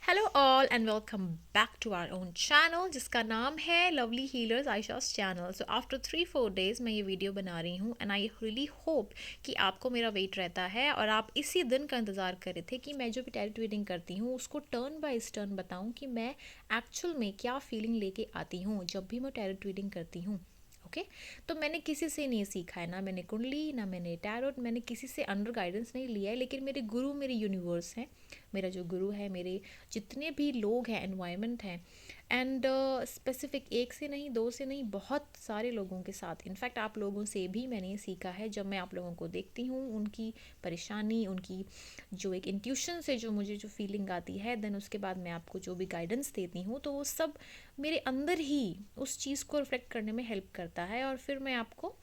Hello all and welcome back to our own channel जिसका नाम है lovely healers Ayesha's channel. So after 3-4 days मैं ये वीडियो बना रही हूँ एंड आई रियली होप कि आपको मेरा वेट रहता है और आप इसी दिन का इंतज़ार कर रहे थे कि मैं जो भी टैरोट रीडिंग करती हूँ उसको टर्न बाय टर्न बताऊँ कि मैं एक्चुअल में क्या फीलिंग लेके आती हूँ जब भी मैं टैरोट रीडिंग करती हूँ। ओके तो मैंने किसी से नहीं सीखा है, ना मैंने कुंडली ना मैंने टैरोट, मैंने किसी से अंडर गाइडेंस नहीं लिया है, लेकिन मेरे गुरु मेरे यूनिवर्स हैं। मेरा जो गुरु है, मेरे जितने भी लोग हैं, एनवायरनमेंट हैं एंड स्पेसिफिक एक से नहीं, दो से नहीं, बहुत सारे लोगों के साथ, इनफैक्ट आप लोगों से भी मैंने ये सीखा है। जब मैं आप लोगों को देखती हूँ, उनकी परेशानी, उनकी जो एक इंट्यूशन से जो मुझे जो फीलिंग आती है, देन उसके बाद मैं आपको जो भी गाइडेंस देती हूँ तो वो सब मेरे अंदर ही उस चीज़ को रिफ्लेक्ट करने में हेल्प करता है और फिर मैं आपको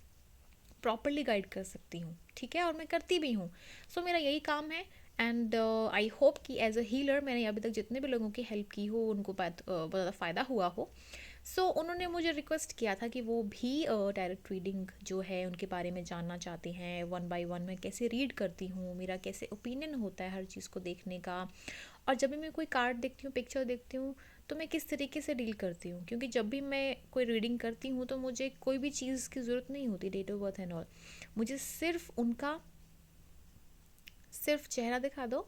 प्रॉपरली गाइड कर सकती हूँ। ठीक है, और मैं करती भी हूँ। सो मेरा यही काम है एंड आई होप कि एज अ हीलर मैंने अभी तक जितने भी लोगों की हेल्प की हो उनको बहुत ज़्यादा फ़ायदा हुआ हो। सो उन्होंने मुझे रिक्वेस्ट किया था कि वो भी टैरोट रीडिंग जो है उनके बारे में जानना चाहते हैं, वन बाय वन मैं कैसे रीड करती हूँ, मेरा कैसे ओपिनियन होता है हर चीज़ को देखने का, और जब भी मैं कोई कार्ड देखती हूँ, पिक्चर देखती हूँ, तो मैं किस तरीके से डील करती हूँ। क्योंकि जब भी मैं कोई रीडिंग करती हूँ तो मुझे कोई भी चीज़ की ज़रूरत नहीं होती, date of birth and all. मुझे सिर्फ उनका सिर्फ चेहरा दिखा दो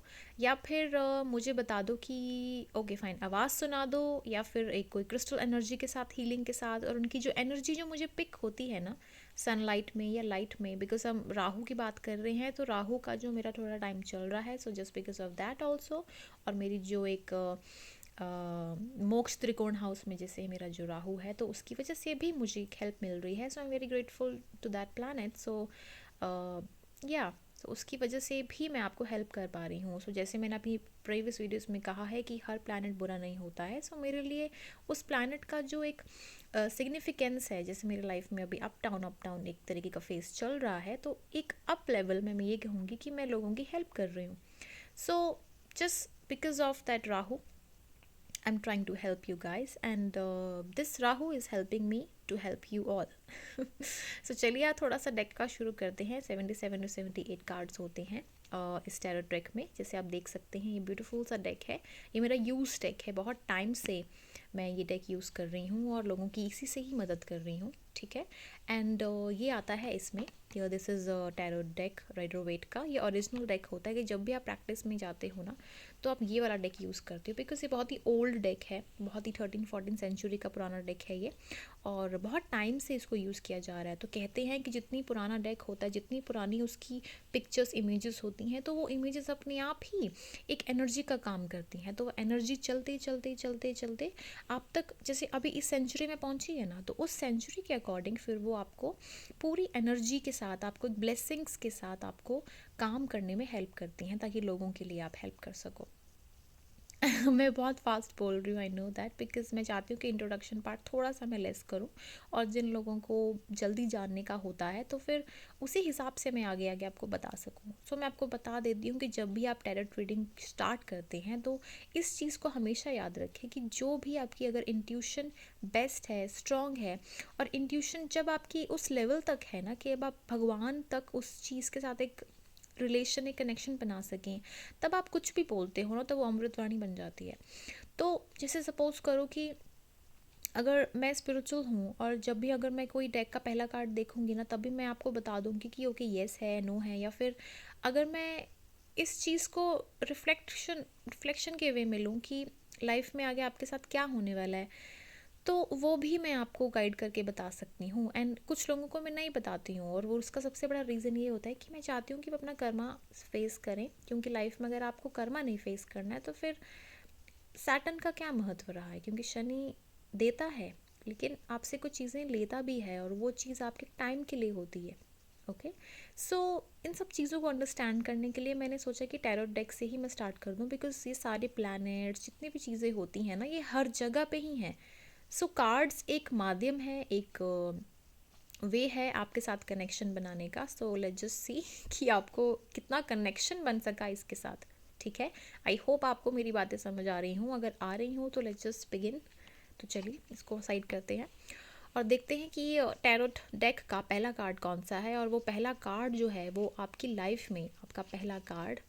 या फिर मुझे बता दो कि ओके फाइन, आवाज़ सुना दो या फिर एक कोई क्रिस्टल एनर्जी के साथ, हीलिंग के साथ, और उनकी जो एनर्जी जो मुझे पिक होती है ना सनलाइट में या लाइट में, बिकॉज हम राहु की बात कर रहे हैं तो राहु का जो मेरा थोड़ा टाइम चल रहा है, so just because of that also. और मेरी जो एक मोक्ष त्रिकोण हाउस में जैसे मेरा जो राहु है तो उसकी वजह से भी मुझे एक हेल्प मिल रही है। So I am very grateful to that planet. So या तो उसकी वजह से भी मैं आपको हेल्प कर पा रही हूँ। सो जैसे मैंने अपनी प्रीवियस वीडियोस में कहा है कि हर प्लैनेट बुरा नहीं होता है। सो मेरे लिए उस प्लैनेट का जो एक सिग्निफिकेंस है, जैसे मेरी लाइफ में अभी अप डाउन एक तरीके का फेस चल रहा है, तो एक अप लेवल में मैं ये कहूँगी कि मैं लोगों की हेल्प कर रही हूँ। So just because of that Rahu I'm trying to help you guys and this Rahu is helping me to help you all. So चलिए आज थोड़ा सा डेक का शुरू करते हैं। 77 to 78 कार्ड्स होते हैं इस टैरो डेक में, जैसे आप देख सकते हैं। ये ब्यूटीफुल सा डेक है, ये मेरा यूज डेक है, बहुत टाइम से मैं ये डेक यूज़ कर रही हूँ और लोगों की इसी से ही मदद कर रही हूँ। ठीक है, एंड ये आता है इसमें, this is tarot deck Rider Waite का। ये ओरिजिनल डेक होता है कि जब भी आप प्रैक्टिस में जाते हो ना तो आप ये वाला डेक यूज़ करते हो, बिकॉज ये बहुत ही ओल्ड डेक है, बहुत ही 13-14 सेंचुरी का पुराना डेक है ये, और बहुत टाइम से इसको यूज़ किया जा रहा है। तो कहते हैं कि जितनी पुराना डेक होता है, जितनी पुरानी उसकी पिक्चर्स, इमेजेस होती हैं, तो वो इमेजेस अपने आप ही एक एनर्जी का काम करती हैं। तो वो एनर्जी चलते चलते चलते चलते आप तक, जैसे अभी इस सेंचुरी में पहुंची है ना, तो उस सेंचुरी के अकॉर्डिंग फिर वो आपको पूरी एनर्जी के साथ, आपको ब्लेसिंग्स के साथ आपको काम करने में हेल्प करती हैं, ताकि लोगों के लिए आप हेल्प कर सको। मैं बहुत फास्ट बोल रही हूँ, आई नो दैट, बिकॉज मैं चाहती हूँ कि इंट्रोडक्शन पार्ट थोड़ा सा मैं लेस करूँ, और जिन लोगों को जल्दी जानने का होता है तो फिर उसी हिसाब से मैं आगे आगे आपको बता सकूँ। सो मैं आपको बता देती हूँ कि जब भी आप टैरोट रीडिंग स्टार्ट करते हैं तो इस चीज़ को हमेशा याद रखें कि जो भी आपकी अगर इंट्यूशन बेस्ट है, स्ट्रॉन्ग है, और इंट्यूशन जब आपकी उस लेवल तक है ना कि अब आप भगवान तक उस चीज़ के साथ एक रिलेशन, एक कनेक्शन बना सकें, तब आप कुछ भी बोलते हो ना तो वो अमृतवाणी बन जाती है। तो जैसे सपोज करो कि अगर मैं स्पिरिचुअल हूँ और जब भी अगर मैं कोई डेक का पहला कार्ड देखूंगी ना, तभी मैं आपको बता दूंगी कि ओके येस है, नो है, या फिर अगर मैं इस चीज़ को रिफ्लेक्शन के वे में लूँ कि लाइफ में आगे आपके साथ क्या होने वाला है, तो वो भी मैं आपको गाइड करके बता सकती हूँ। एंड कुछ लोगों को मैं नहीं बताती हूँ, और वो उसका सबसे बड़ा रीज़न ये होता है कि मैं चाहती हूँ कि वो अपना कर्मा फेस करें, क्योंकि लाइफ में अगर आपको कर्मा नहीं फेस करना है तो फिर सैटर्न का क्या महत्व रहा है, क्योंकि शनि देता है लेकिन आपसे कुछ चीज़ें लेता भी है, और वो चीज़ आपके टाइम के लिए होती है। ओके, सो इन सब चीज़ों को अंडरस्टैंड करने के लिए मैंने सोचा कि टैरोट डेक से ही मैं स्टार्ट कर दूँ, बिकॉज ये सारे प्लैनेट्स, जितनी भी चीज़ें होती हैं ना, ये हर जगह पे ही हैं। सो कार्ड्स एक माध्यम है, एक वे है आपके साथ कनेक्शन बनाने का। सो लेट्स जस्ट सी कि आपको कितना कनेक्शन बन सका इसके साथ। ठीक है, आई होप आपको मेरी बातें समझ आ रही हूँ। अगर आ रही हूँ तो लेट्स जस्ट बिगिन। तो चलिए इसको साइड करते हैं और देखते हैं कि टैरोट डेक का पहला कार्ड कौन सा है, और वो पहला कार्ड जो है वो आपकी लाइफ में आपका पहला कार्ड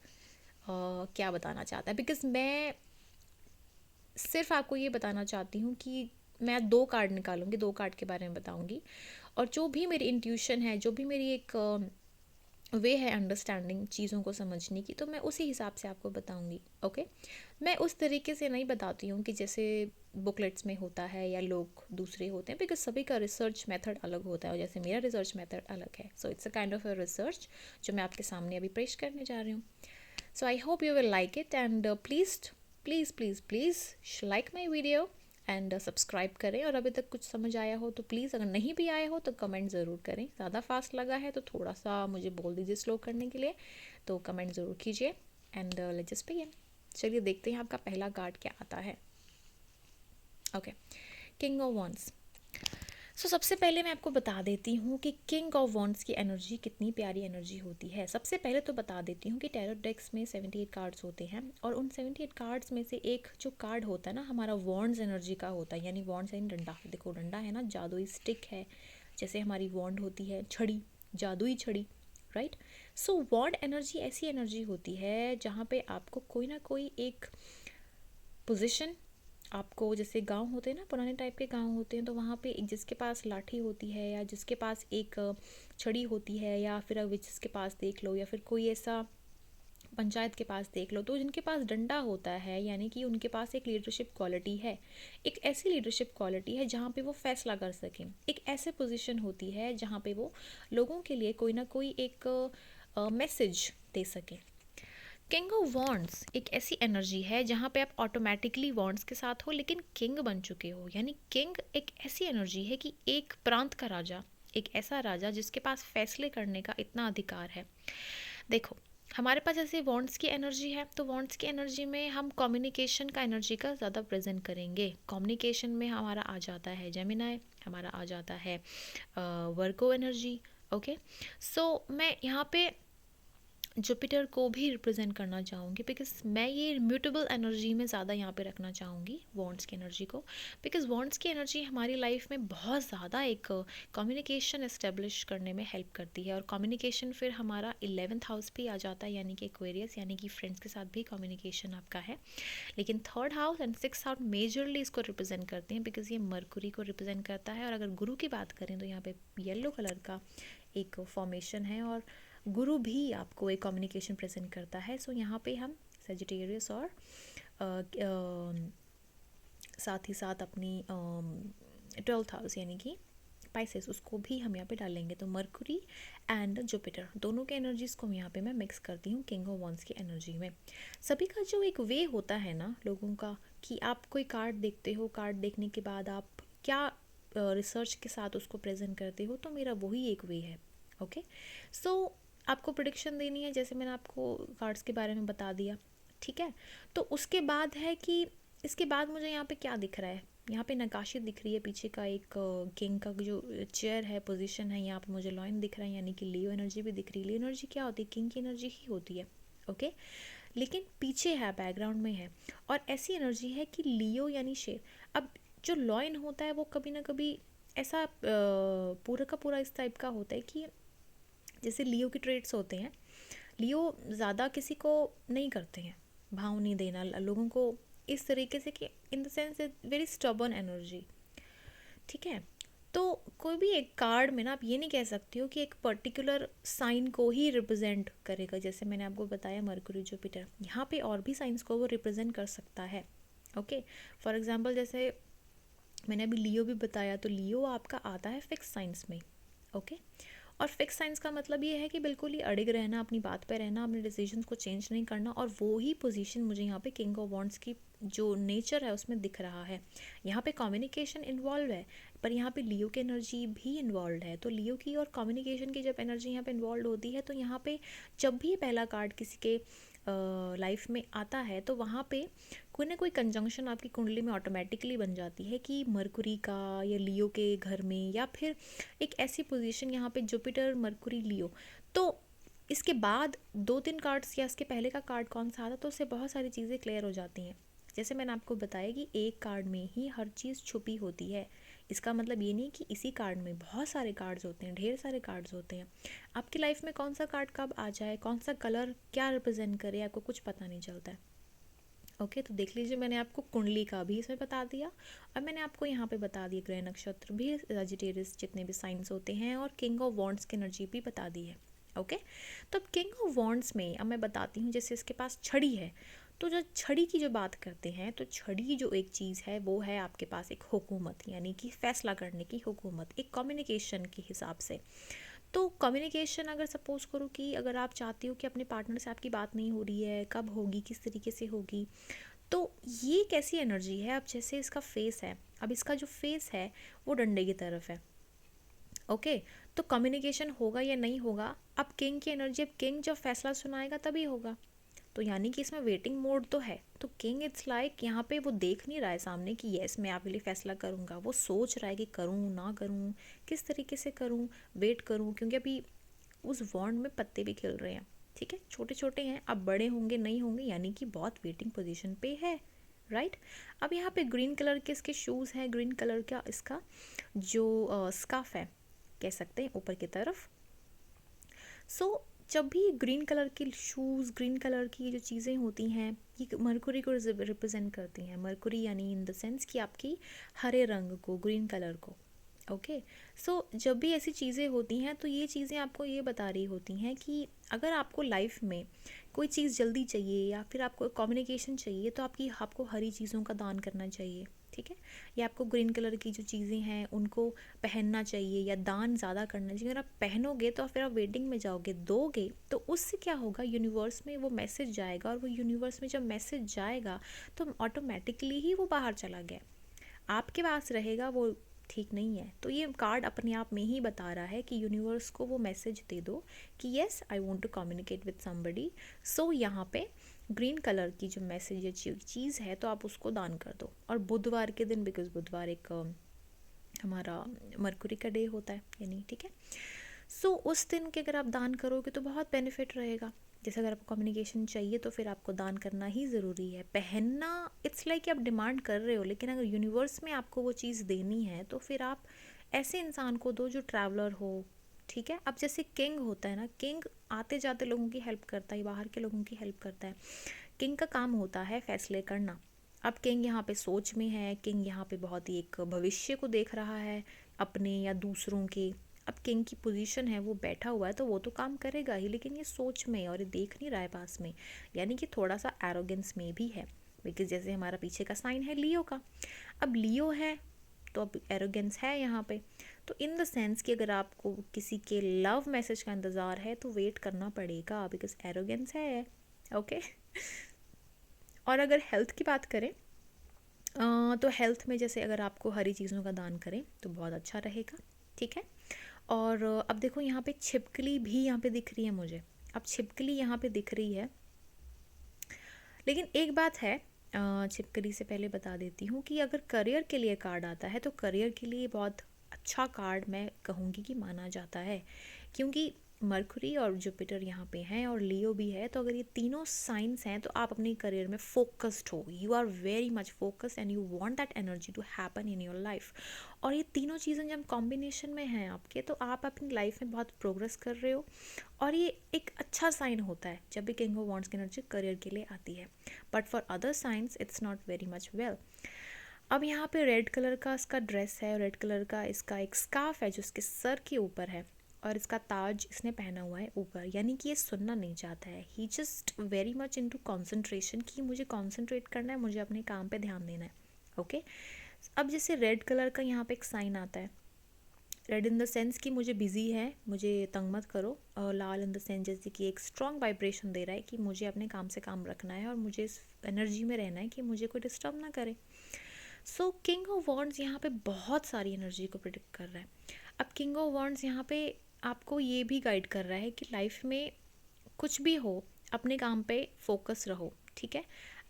क्या बताना चाहता है। बिकॉज मैं सिर्फ आपको ये बताना चाहती हूँ कि मैं 2 कार्ड निकालूँगी, 2 कार्ड के बारे में बताऊँगी, और जो भी मेरी इंट्यूशन है, जो भी मेरी एक वे है अंडरस्टैंडिंग चीज़ों को समझने की, तो मैं उसी हिसाब से आपको बताऊँगी, ओके? मैं उस तरीके से नहीं बताती हूँ कि जैसे बुकलेट्स में होता है या लोग दूसरे होते हैं, बिकॉज़ सभी का रिसर्च मेथड अलग होता है, और जैसे मेरा रिसर्च मेथड अलग है। So it's a kind of a research जो मैं आपके सामने अभी पेश करने जा रही हूँ। So I hope you will like it, and please like my video and subscribe करें। और अभी तक कुछ समझ आया हो तो प्लीज़, अगर नहीं भी आया हो तो कमेंट ज़रूर करें। ज़्यादा फास्ट लगा है तो थोड़ा सा मुझे बोल दीजिए स्लो करने के लिए, तो कमेंट ज़रूर कीजिए। And let's just begin. चलिए देखते हैं आपका पहला कार्ड क्या आता है। Okay, king of wands. So सबसे पहले मैं आपको बता देती हूँ कि किंग ऑफ वॉन्ड्स की एनर्जी कितनी प्यारी एनर्जी होती है। सबसे पहले तो बता देती हूँ कि टैरो डेक्स में 78 कार्ड्स होते हैं, और उन 78 कार्ड्स में से एक जो कार्ड होता है ना, हमारा वॉन्ड्स एनर्जी का होता है, यानी वॉन्ड्स यानी डंडा। देखो डंडा है ना, जादुई स्टिक है, जैसे हमारी वॉन्ड होती है छड़ी, जादुई छड़ी, राइट। सो वॉन्ड एनर्जी ऐसी एनर्जी होती है जहाँ पे आपको कोई ना कोई एक पोजिशन, आपको जैसे गांव होते हैं ना, पुराने टाइप के गांव होते हैं, तो वहाँ पे एक जिसके पास लाठी होती है, या जिसके पास एक छड़ी होती है, या फिर अब जिसके पास देख लो, या फिर कोई ऐसा पंचायत के पास देख लो, तो जिनके पास डंडा होता है, यानी कि उनके पास एक लीडरशिप क्वालिटी है। एक ऐसी लीडरशिप क्वालिटी है जहाँ पे वो फैसला कर सकें। एक ऐसे पोजीशन होती है जहाँ पे वो लोगों के लिए कोई ना कोई एक मैसेज दे सकें। किंग ऑफ वॉन्ड्स एक ऐसी एनर्जी है जहाँ पे आप ऑटोमेटिकली वॉन्ड्स के साथ हो, लेकिन किंग बन चुके हो। यानी किंग एक ऐसी एनर्जी है कि एक प्रांत का राजा, एक ऐसा राजा जिसके पास फैसले करने का इतना अधिकार है। देखो, हमारे पास ऐसे वॉन्ड्स की एनर्जी है, तो वॉन्ड्स की एनर्जी में हम कम्युनिकेशन का एनर्जी का ज़्यादा प्रेजेंट करेंगे। कम्युनिकेशन में हमारा आ जाता है जेमिनाई, हमारा आ जाता है वर्गो एनर्जी, ओके। सो मैं यहाँ पे जुपिटर को भी रिप्रेजेंट करना चाहूँगी, बिकॉज मैं ये इम्यूटेबल एनर्जी में ज़्यादा यहाँ पे रखना चाहूँगी वॉन्ड्स की एनर्जी को, बिकॉज वॉन्ड्स की एनर्जी हमारी लाइफ में बहुत ज़्यादा एक कम्युनिकेशन इस्टेब्लिश करने में हेल्प करती है। और कम्युनिकेशन फिर हमारा 11th हाउस पे आ जाता है, यानी कि एक्वेरियस, यानी कि फ्रेंड्स के साथ भी कम्युनिकेशन आपका है। लेकिन 3rd house and 6th house majorly इसको रिप्रेजेंट करते हैं, बिकॉज ये मरकुरी को रिप्रेजेंट करता है। और अगर गुरु की बात करें तो यहाँ पे येलो कलर का एक फॉर्मेशन है, और गुरु भी आपको एक कम्युनिकेशन प्रेजेंट करता है। सो यहाँ पे हम सेजिटेरियस और साथ ही साथ अपनी 12th हाउस यानी कि पाइसेस, उसको भी हम यहाँ पे डालेंगे। तो मरकुरी एंड जुपिटर दोनों के एनर्जीज को यहाँ पे मैं मिक्स करती हूँ किंग ऑफ वॉन्ड्स की एनर्जी में। सभी का जो एक वे होता है ना लोगों का, कि आप कोई कार्ड देखते हो, कार्ड देखने के बाद आप क्या रिसर्च के साथ उसको प्रेजेंट करते हो, तो मेरा वही एक वे है, ओके। सो आपको प्रेडिक्शन देनी है, जैसे मैंने आपको कार्ड्स के बारे में बता दिया, ठीक है। तो उसके बाद है कि इसके बाद मुझे यहाँ पे क्या दिख रहा है, यहाँ पे नक्काशी दिख रही है पीछे का, एक किंग का जो चेयर है, पोजीशन है, यहाँ पे मुझे लॉइन दिख रहा है, यानी कि लियो एनर्जी भी दिख रही है। लियो एनर्जी क्या होती है, किंग की एनर्जी ही होती है, ओके। लेकिन पीछे है, बैकग्राउंड में है, और ऐसी एनर्जी है कि लियो यानी शेर। अब जो लॉइन होता है वो कभी ना कभी ऐसा पूरा का पूरा इस टाइप का होता है कि जैसे लियो के ट्रेड्स होते हैं, लियो ज़्यादा किसी को नहीं करते हैं, भाव नहीं देना लोगों को इस तरीके से, कि in the sense very stubborn energy, ठीक है। तो कोई भी एक कार्ड में ना आप ये नहीं कह सकती हो कि एक पर्टिकुलर साइन को ही रिप्रेजेंट करेगा। जैसे मैंने आपको बताया मरकुरी जुपिटर, यहाँ पे और भी साइंस को वो रिप्रेजेंट कर सकता है, ओके। फॉर एग्जांपल जैसे मैंने अभी लियो भी बताया, तो लियो आपका आता है फिक्स साइंस में, ओके। और फिक्स साइंस का मतलब ये है कि बिल्कुल ही अड़िग रहना, अपनी बात पे रहना, अपने डिसीजंस को चेंज नहीं करना। और वो ही पोजीशन मुझे यहाँ पे किंग ऑफ वॉन्ड्स की जो नेचर है उसमें दिख रहा है। यहाँ पे कम्युनिकेशन इन्वॉल्व है, पर यहाँ पे लियो की एनर्जी भी इन्वॉल्व है। तो लियो की और कम्युनिकेशन की जब एनर्जी यहाँ पे इन्वॉल्व होती है, तो यहाँ पे जब भी पहला कार्ड किसी के लाइफ में आता है, तो वहाँ पे कोई ना कोई कंजंक्शन आपकी कुंडली में ऑटोमेटिकली बन जाती है, कि मरकुरी का या लियो के घर में, या फिर एक ऐसी पोजीशन यहाँ पे जुपिटर मरकुरी लियो। तो इसके बाद 2-3 कार्ड्स या इसके पहले का कार्ड कौन सा आता, तो उससे बहुत सारी चीज़ें क्लियर हो जाती हैं। जैसे मैंने आपको बताया कि एक कार्ड में ही हर चीज़ छुपी होती है। इसका मतलब ये नहीं कि इसी कार्ड में बहुत सारे कार्ड्स होते हैं, ढेर सारे कार्ड्स होते हैं। आपकी लाइफ में कौन सा कार्ड कब आ जाए, कौन सा कलर क्या रिप्रेजेंट करे, आपको कुछ पता नहीं चलता है, ओके, तो देख लीजिए मैंने आपको कुंडली का भी इसमें बता दिया, और मैंने आपको यहाँ पे बता दिया ग्रह नक्षत्र भी, सजिटेरियस जितने भी साइंस होते हैं, और किंग ऑफ वॉन्ड्स की एनर्जी भी बता दी है। ओके, तो अब किंग ऑफ वॉन्ड्स में अब मैं बताती हूँ, जैसे इसके पास छड़ी है, तो जो छड़ी की जो बात करते हैं, तो छड़ी जो एक चीज़ है वो है आपके पास एक हुकूमत, यानी कि फैसला करने की हुकूमत, एक कम्युनिकेशन के हिसाब से। तो कम्युनिकेशन अगर सपोज करो कि अगर आप चाहती हो कि अपने पार्टनर से आपकी बात नहीं हो रही है, कब होगी, किस तरीके से होगी, तो ये कैसी एनर्जी है। अब जैसे इसका फेस है, अब इसका जो फेस है वो डंडे की तरफ है। ओके, तो कम्युनिकेशन होगा या नहीं होगा। अब किंग की एनर्जी, अब किंग जब फैसला सुनाएगा तभी होगा, तो यानी कि इसमें वेटिंग मोड तो है। तो किंग इट्स लाइक यहाँ पे वो देख नहीं रहा है सामने कि यस मैं आपके लिए फैसला करूँगा, वो सोच रहा है कि करूँ ना करूँ, किस तरीके से करूँ, वेट करूँ, क्योंकि अभी उस वॉन्ड में पत्ते भी खिल रहे हैं, ठीक है, छोटे छोटे हैं, अब बड़े होंगे नहीं होंगे, यानी कि बहुत वेटिंग पोजीशन पे है, राइट। अब यहाँ पे ग्रीन कलर के इसके शूज़ हैं, ग्रीन कलर का इसका जो स्काफ है कह सकते हैं ऊपर की तरफ। सो जब भी ग्रीन कलर के शूज़, ग्रीन कलर की जो चीज़ें होती हैं, ये मरकुरी को रिप्रेजेंट करती हैं। मरकुरी यानी इन द सेंस कि आपकी हरे रंग को, ग्रीन कलर को। ओके, सो जब भी ऐसी चीज़ें होती हैं तो ये चीज़ें आपको ये बता रही होती हैं कि अगर आपको लाइफ में कोई चीज़ जल्दी चाहिए या फिर आपको कम्युनिकेशन चाहिए, तो आपको हरी चीज़ों का दान करना चाहिए, ठीक है। या आपको ग्रीन कलर की जो चीज़ें हैं उनको पहनना चाहिए या दान ज़्यादा करना चाहिए। अगर आप पहनोगे तो फिर आप वेटिंग में जाओगे, दोगे, तो उससे क्या होगा, यूनिवर्स में वो मैसेज जाएगा, और वो यूनिवर्स में जब मैसेज जाएगा तो ऑटोमेटिकली ही वो बाहर चला गया, आपके पास रहेगा वो, ठीक नहीं है। तो ये कार्ड अपने आप में ही बता रहा है कि यूनिवर्स को वो मैसेज दे दो कि yes I want to communicate with somebody. So यहाँ पे ग्रीन कलर की जो मैसेज या चीज़ है तो आप उसको दान कर दो। और बुधवार के दिन, बिकॉज बुधवार एक हमारा मरकुरी का डे होता है, यानी ठीक है। सो उस दिन के अगर आप दान करोगे तो बहुत बेनिफिट रहेगा। जैसे अगर आपको कम्युनिकेशन चाहिए तो फिर आपको दान करना ही ज़रूरी है। पहनना इट्स लाइक कि आप डिमांड कर रहे हो, लेकिन अगर यूनिवर्स में आपको वो चीज़ देनी है तो फिर आप ऐसे इंसान को दो जो ट्रैवलर हो, ठीक है। अब जैसे किंग होता है ना, किंग आते जाते लोगों की हेल्प करता है, बाहर के लोगों की हेल्प करता है। किंग का काम होता है फैसले करना। अब किंग यहाँ पे सोच में है, किंग यहाँ पे बहुत ही एक भविष्य को देख रहा है अपने या दूसरों के। अब किंग की पोजीशन है, वो बैठा हुआ है तो वो तो काम करेगा ही, लेकिन ये सोच में और ये देख नहीं रहा है पास में, यानी कि थोड़ा सा एरोगेंस में भी है। बिकॉज जैसे हमारा पीछे का साइन है लियो का, अब लियो है तो अब एरोगेंस है यहाँ पे। तो इन द सेंस कि अगर आपको किसी के लव मैसेज का इंतज़ार है तो वेट करना पड़ेगा, बिकॉज एरोगेंस है। ओके और अगर हेल्थ की बात करें, तो हेल्थ में जैसे अगर आपको हरी चीज़ों का दान करें तो बहुत अच्छा रहेगा, ठीक है। और अब देखो यहाँ पे छिपकली भी यहाँ पे दिख रही है मुझे। अब छिपकली यहाँ पे दिख रही है, लेकिन एक बात है, छिपकली से पहले बता देती हूँ कि अगर करियर के लिए कार्ड आता है तो करियर के लिए बहुत अच्छा कार्ड मैं कहूँगी कि माना जाता है, क्योंकि मरकुरी और जुपिटर यहाँ पे हैं और लियो भी है। तो अगर ये तीनों साइंस हैं तो आप अपने करियर में फोकस्ड हो, you are very much focused and you want that energy to happen in your life. और ये तीनों चीज़ें जब कॉम्बिनेशन में हैं आपके, तो आप अपनी लाइफ में बहुत प्रोग्रेस कर रहे हो। और ये एक अच्छा साइन होता है जब भी किंग ऑफ वॉन्ड्स की एनर्जी करियर के लिए आती है, but for other science it's not very much well. अब यहाँ पे रेड कलर का इसका ड्रेस है, रेड कलर का इसका एक स्कार्फ है जो इसके सर के ऊपर है, और इसका ताज इसने पहना हुआ है ऊपर, यानी कि ये सुनना नहीं चाहता है। He just very much into concentration कि मुझे कंसंट्रेट करना है, मुझे अपने काम पे ध्यान देना है। ओके अब जैसे रेड कलर का यहाँ पे एक साइन आता है, रेड इन द सेंस कि मुझे बिजी है, मुझे तंग मत करो, और लाल इन द सेंस जैसे कि एक स्ट्रॉन्ग वाइब्रेशन दे रहा है कि मुझे अपने काम से काम रखना है और मुझे इस एनर्जी में रहना है कि मुझे कोई डिस्टर्ब ना करे। सो किंग ऑफ वॉन्ड्स यहाँ पे बहुत सारी एनर्जी को प्रिडिक्ट कर रहा है। अब किंग ऑफ वॉन्ड्स यहाँ पे आपको ये भी गाइड कर रहा है कि लाइफ में कुछ भी हो अपने काम पे फोकस रहो, ठीक है।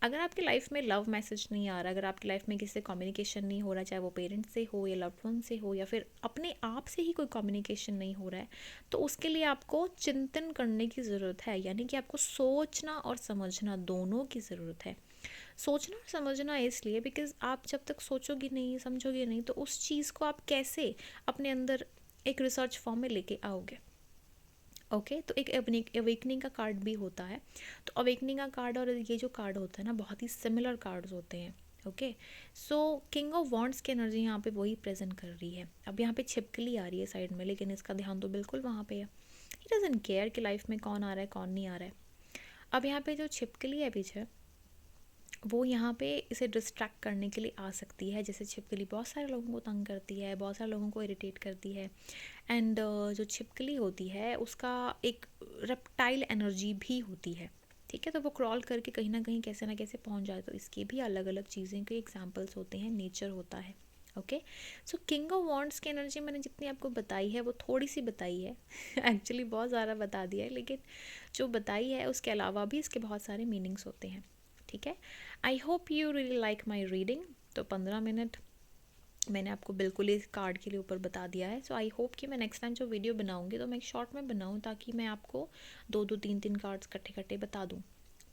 अगर आपकी लाइफ में लव मैसेज नहीं आ रहा, अगर आपकी लाइफ में किसी से कम्युनिकेशन नहीं हो रहा, चाहे वो पेरेंट्स से हो या लव्ड वन से हो या फिर अपने आप से ही कोई कम्युनिकेशन नहीं हो रहा है, तो उसके लिए आपको चिंतन करने की ज़रूरत है, यानी कि आपको सोचना और समझना दोनों की ज़रूरत है। सोचना और समझना इसलिए बिकॉज आप जब तक सोचोगे नहीं, समझोगे नहीं, तो उस चीज़ को आप कैसे अपने अंदर एक रिसर्च फॉर्म में लेके आओगे। ओके, तो एक अवेकनिंग का कार्ड भी होता है। तो अवेकनिंग का कार्ड और ये जो कार्ड होता है ना, बहुत ही सिमिलर कार्ड्स होते हैं। Okay, so king of wands की एनर्जी यहाँ पे वही प्रेजेंट कर रही है। अब यहाँ पे छिपकली आ रही है साइड में, लेकिन इसका ध्यान तो बिल्कुल वहाँ पे है। ही डजंट केयर कि लाइफ में कौन आ रहा है कौन नहीं आ रहा है। अब यहाँ पे जो छिपकली है पीछे, वो यहाँ पे इसे डिस्ट्रैक्ट करने के लिए आ सकती है। जैसे छिपकली बहुत सारे लोगों को तंग करती है, बहुत सारे लोगों को इरिटेट करती है। एंड जो छिपकली होती है उसका एक रेप्टाइल एनर्जी भी होती है। ठीक है, तो वो क्रॉल करके कहीं ना कैसे पहुंच जाए। तो इसके भी अलग अलग चीज़ें के एग्जांपल्स होते हैं, नेचर होता है। Okay, so king of wands की एनर्जी मैंने जितनी आपको बताई है वो थोड़ी सी बताई है एक्चुअली बहुत ज़्यादा बता दिया है, लेकिन जो बताई है उसके अलावा भी इसके बहुत सारे मीनिंग्स होते हैं। ठीक है, I hope you really like my reading. तो 15 मिनट मैंने आपको बिल्कुल इस कार्ड के लिए ऊपर बता दिया है। सो आई होप कि मैं नेक्स्ट टाइम जो वीडियो बनाऊंगी तो मैं एक शॉर्ट में बनाऊं, ताकि मैं आपको दो दो तीन तीन कार्ड्स इकट्ठे इकट्ठे बता दूं।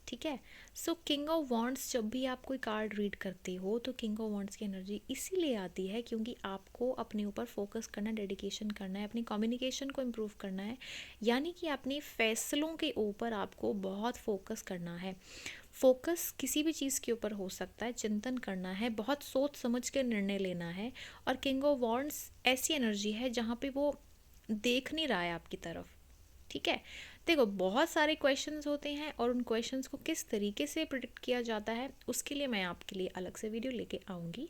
ठीक है, सो किंग ऑफ वॉन्ड्स, जब भी आप कोई कार्ड रीड करते हो तो किंग ऑफ वॉन्ड्स की एनर्जी इसीलिए आती है क्योंकि आपको अपने ऊपर फोकस करना, डेडिकेशन करना है, अपनी कम्युनिकेशन को इम्प्रूव करना है। यानी कि अपने फैसलों के ऊपर आपको बहुत फोकस करना है। फोकस किसी भी चीज़ के ऊपर हो सकता है, चिंतन करना है, बहुत सोच समझ के निर्णय लेना है। और किंग ऑफ वॉन्ड्स ऐसी एनर्जी है जहाँ पे वो देख नहीं रहा है आपकी तरफ। ठीक है, देखो बहुत सारे क्वेश्चंस होते हैं और उन क्वेश्चंस को किस तरीके से प्रिडिक्ट किया जाता है उसके लिए मैं आपके लिए अलग से वीडियो लेके आऊँगी।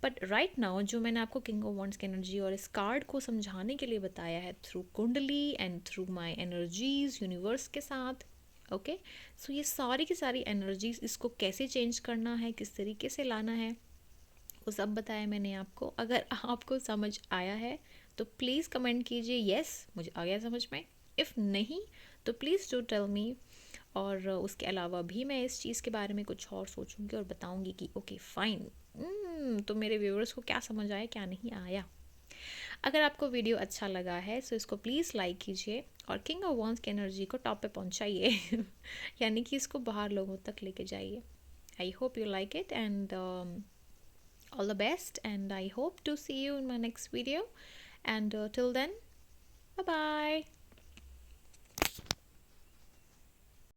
बट राइट नाउ जो मैंने आपको किंग ऑफ वॉन्ड्स की एनर्जी और इस कार्ड को समझाने के लिए बताया है थ्रू कुंडली and through my energies universe के साथ। ओके, सो ये सारी की सारी एनर्जीज, इसको कैसे चेंज करना है, किस तरीके से लाना है, वो सब बताया मैंने आपको। अगर आपको समझ आया है तो प्लीज़ कमेंट कीजिए यस मुझे आ गया समझ में। इफ़ नहीं तो प्लीज़ डू टेल मी। और उसके अलावा भी मैं इस चीज़ के बारे में कुछ और सोचूंगी और बताऊंगी कि ओके फाइन, तो मेरे व्यूअर्स को क्या समझ आया क्या नहीं आया। अगर आपको वीडियो अच्छा लगा है तो इसको प्लीज़ लाइक कीजिए और किंग ऑफ वॉन्स की एनर्जी को टॉप पे पहुंचाइए यानी कि इसको बाहर लोगों तक लेके जाइए। I hope you like it and all the best, and I hope to see you in my next video. And till then, bye bye.